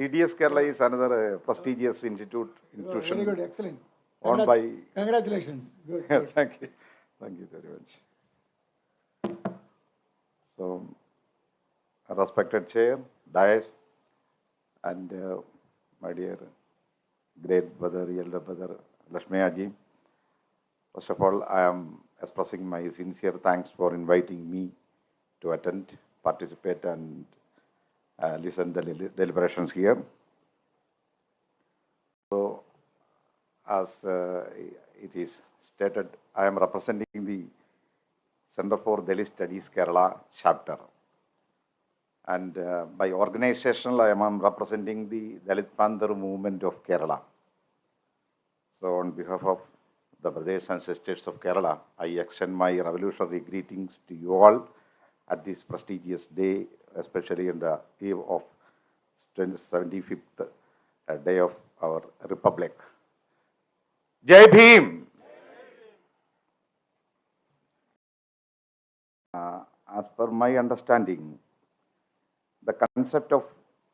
TDS Kerala is another prestigious institution. Very good, excellent. Owned by. Congratulations. Good. Yes, thank you. Thank you very much. So, respected chair, Dais, and my dear great brother, elder brother, Lakshmiyaji. First of all, I am expressing my sincere thanks for inviting me to attend, participate, and listen to the deliberations here. So, as it is stated, I am representing the Center for Dalit Studies Kerala chapter. And by organizational, I am representing the Dalit Panther movement of Kerala. So on behalf of the Pradesh and states of Kerala, I extend my revolutionary greetings to you all at this prestigious day, especially in the eve of 75th day of our Republic. Jai Bhim! As per my understanding, the concept of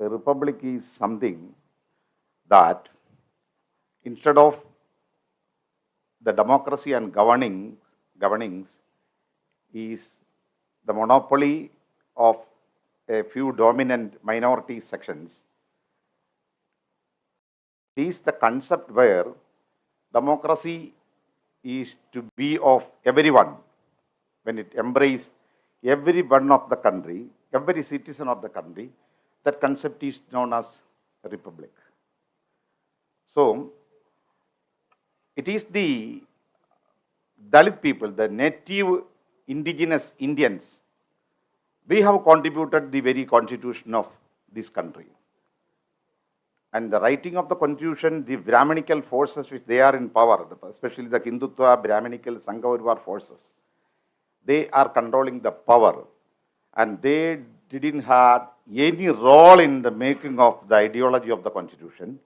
a republic is something that instead of the democracy and governings is the monopoly of a few dominant minority sections. It is the concept where democracy is to be of everyone, when it embraces every one of the country, every citizen of the country. That concept is known as a republic. So, it is the Dalit people, the native indigenous Indians, we have contributed the very constitution of this country. And the writing of the constitution, the Brahminical forces which they are in power, especially the Hindutva, Brahminical, Sanghavarivar forces, they are controlling the power, and they didn't have any role in the making of the ideology of the constitution.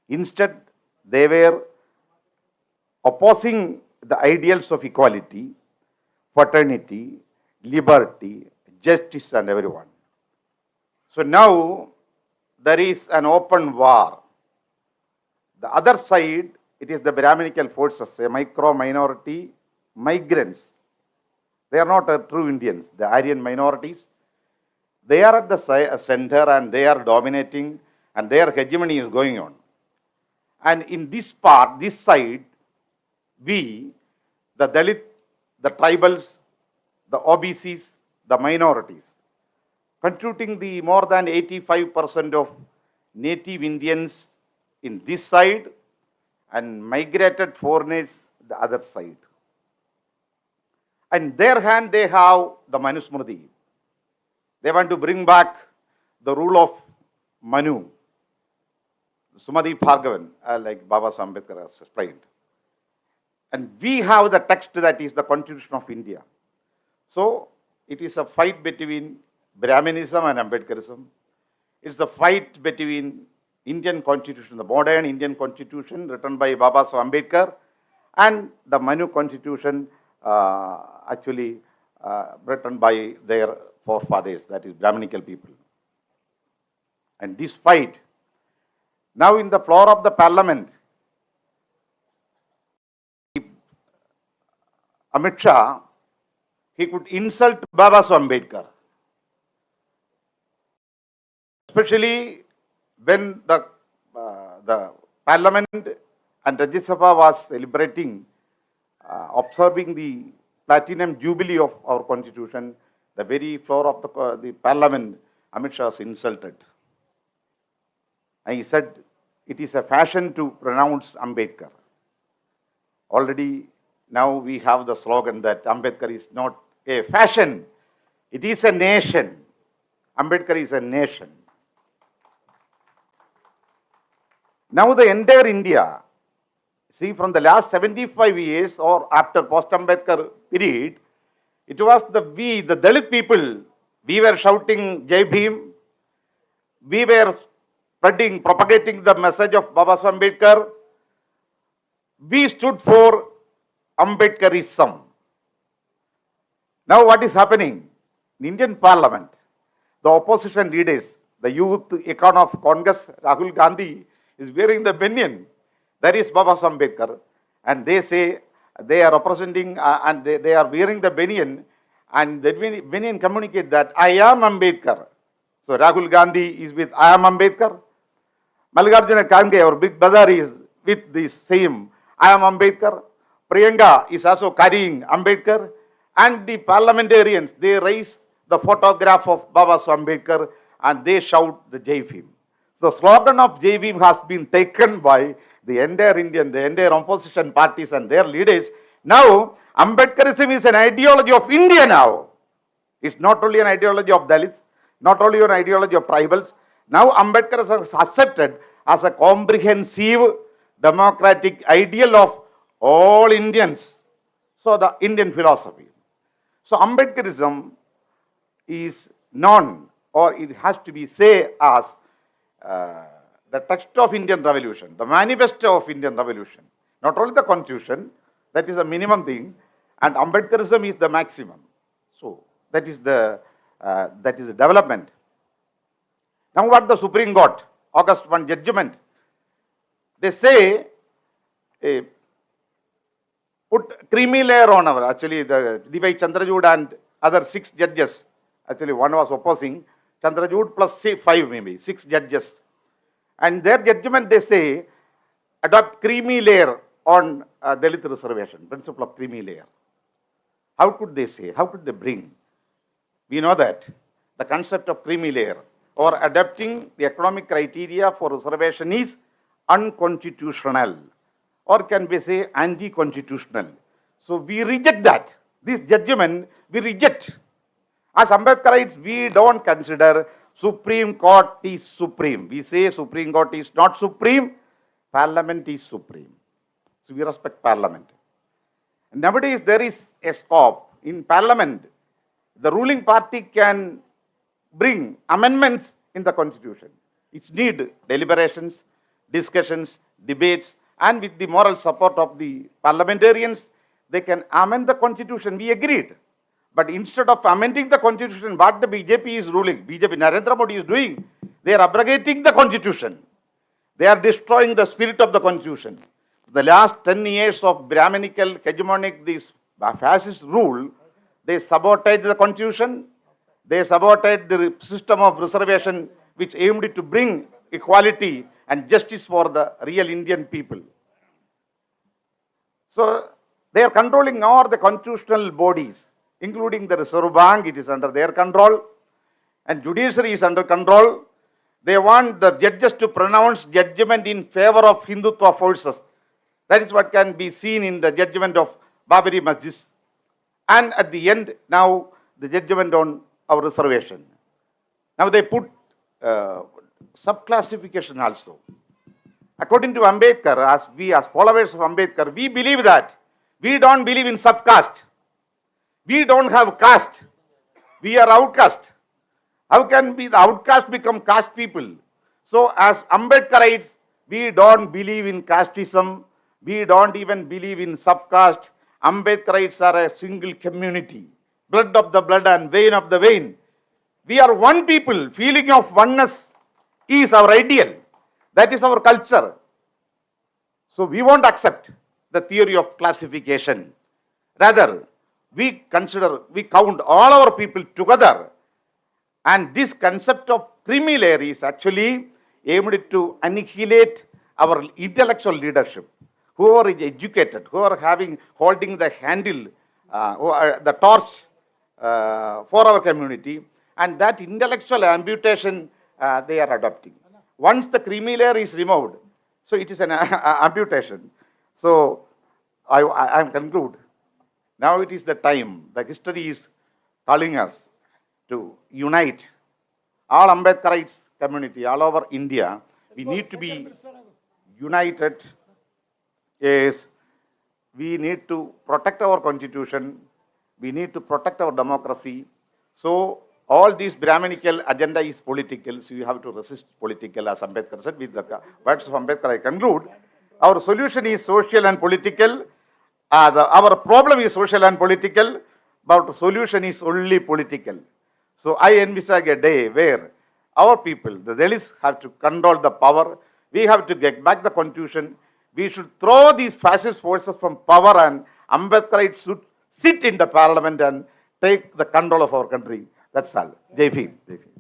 Instead, they were opposing the ideals of equality, fraternity, liberty, justice, and everyone. So now there is an open war. The other side, it is the Brahminical forces, a micro-minority migrants. They are not true Indians, the Aryan minorities. They are at the center and they are dominating, and their hegemony is going on. And in this part, this side, we, the Dalit, the tribals, the OBCs, the minorities, constituting the more than 85% of native Indians in this side and migrated foreigners the other side. And their hand they have the Manusmriti. They want to bring back the rule of Manu, Sumati Bhargavan, like Baba Ambedkar has explained. And we have the text that is the Constitution of India. So it is a fight between Brahminism and Ambedkarism. It's the fight between Indian Constitution, the modern Indian Constitution written by Baba Ambedkar, and the Manu Constitution actually written by their forefathers, that is Brahminical people. And this fight, now in the floor of the parliament, Amit Shah, he could insult Baba Ambedkar. Especially when the parliament and Rajya Sabha was celebrating, observing the platinum jubilee of our constitution, the very floor of the parliament, Amit Shah was insulted. And he said, it is a fashion to pronounce Ambedkar. Already now we have the slogan that Ambedkar is not a fashion, it is a nation. Ambedkar is a nation. Now the entire India, see, from the last 75 years or after post-Ambedkar period, it was the Dalit people, we were shouting Jai Bhim, we were propagating the message of Baba Ambedkar, we stood for Ambedkarism. Now what is happening? In Indian Parliament, the opposition leaders, the youth icon of Congress, Rahul Gandhi, is wearing the banyan. That is Baba Ambedkar. And they say they are representing and they are wearing the banyan, and the banyan communicate that I am Ambedkar. So Rahul Gandhi is with I am Ambedkar. Mallikarjuna Kharge, our big brother, is with the same I am Ambedkar. Priyanka is also carrying Ambedkar. And the parliamentarians, they raise the photograph of Baba Ambedkar and they shout the Jai Bhim. The slogan of Jai Bhim has been taken by the entire Indian, the entire opposition parties and their leaders. Now, Ambedkarism is an ideology of India now. It's not only an ideology of Dalits, not only an ideology of tribals. Now, Ambedkar is accepted as a comprehensive democratic ideal of all Indians. So, the Indian philosophy. So, Ambedkarism is known, or it has to be say as the text of Indian Revolution, the manifesto of Indian Revolution. Not only the constitution, that is the minimum thing, and Ambedkarism is the maximum. So that is the development. Now what the Supreme Court, August 1 judgment, they say put creamy layer on our, actually the D.Y. Chandrachud and other 6 judges, actually one was opposing, Chandrachud plus 5 maybe, 6 judges. And their judgment, they say, adopt creamy layer on Dalit reservation, principle of creamy layer. How could they say, how could they bring? We know that the concept of creamy layer or adapting the economic criteria for reservation is unconstitutional, or can we say anti-constitutional. So we reject that. This judgment we reject. As Ambedkarites, we don't consider Supreme Court is supreme. We say Supreme Court is not supreme, Parliament is supreme. So we respect Parliament. Nowadays there is a scope in Parliament. The ruling party can bring amendments in the Constitution. It's need deliberations, discussions, debates, and with the moral support of the parliamentarians, they can amend the Constitution. We agreed. But instead of amending the Constitution, what the BJP is ruling, BJP, Narendra Modi is doing, they are abrogating the Constitution. They are destroying the spirit of the Constitution. The last 10 years of Brahminical, hegemonic, this fascist rule, they sabotaged the Constitution. They sabotaged the system of reservation which aimed to bring equality and justice for the real Indian people. So they are controlling all the constitutional bodies, including the Reserve Bank. It is under their control, and judiciary is under control. They want the judges to pronounce judgment in favor of Hindutva forces. That is what can be seen in the judgment of Babri Masjid. And at the end, now the judgment on our reservation. Now they put subclassification also. According to Ambedkar, as followers of Ambedkar, we believe that we don't believe in subcaste. We don't have caste. We are outcast. How can be the outcast become caste people? So as Ambedkarites, we don't believe in casteism. We don't even believe in subcaste. Ambedkarites are a single community. Blood of the blood and vein of the vein. We are one people. Feeling of oneness is our ideal. That is our culture. So we won't accept the theory of classification. Rather, we count all our people together. And this concept of creamy layer is actually aimed to annihilate our intellectual leadership. Whoever is educated, whoever holding the handle, the torch for our community, and that intellectual amputation they are adopting. Once the creamy layer is removed, so it is an amputation. So I conclude. Now it is the time. The history is calling us to unite all Ambedkarites community all over India. We need to be united. Yes, we need to protect our constitution. We need to protect our democracy. So all this Brahminical agenda is political. So you have to resist political, as Ambedkar said. With the words of Ambedkar, I conclude. Our solution is social and political. Our problem is social and political, but the solution is only political. So I envisage a day where our people, the Dalits, have to control the power. We have to get back the constitution. We should throw these fascist forces from power, and Ambedkarites should sit in the parliament and take the control of our country. That's all. Jai Bhim. Jai Bhim.